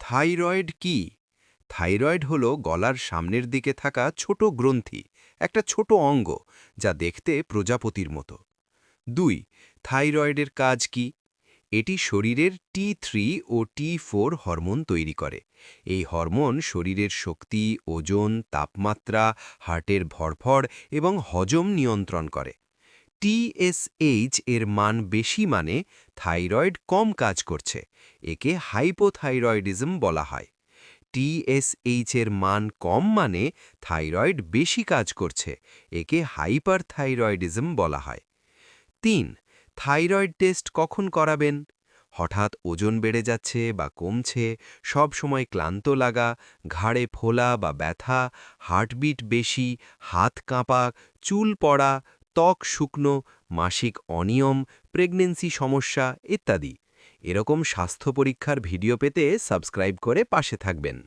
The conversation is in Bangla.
থাইরয়েড কি? থাইরয়েড হলো গলার সামনের দিকে থাকা ছোট গ্রন্থি, একটা ছোট অঙ্গ যা দেখতে প্রজাপতির মতো। ২. থাইরয়েডের কাজ কি? এটি শরীরের T3 ও T4 হরমোন তৈরি করে। এই হরমোন শরীরের শক্তি, ওজন, তাপমাত্রা, হার্টের ভরভর এবং হজম নিয়ন্ত্রণ করে। TSH এর মান বেশি মানে থাইরয়েড কম কাজ করছে। একে হাইপোথাইরয়েডিজম বলা হয়। TSH এর মান কম মানে থাইরয়েড বেশি কাজ করছে। একে হাইপারথাইরয়েডিজম বলা হয়। ৩. থাইরয়েড টেস্ট কখন করাবেন? হঠাৎ ওজন বেড়ে যাচ্ছে বা কমছে, সব সময় ক্লান্ত লাগা, ঘাড়ে ফোলা বা ব্যথা, হার্টবিট বেশি, হাত কাঁপা, চুল পড়া, ত্বক শুকনো, মাসিক অনিয়ম, প্রেগন্যান্সি সমস্যা ইত্যাদি। এরকম স্বাস্থ্য পরীক্ষার ভিডিও পেতে সাবস্ক্রাইব করে পাশে থাকবেন।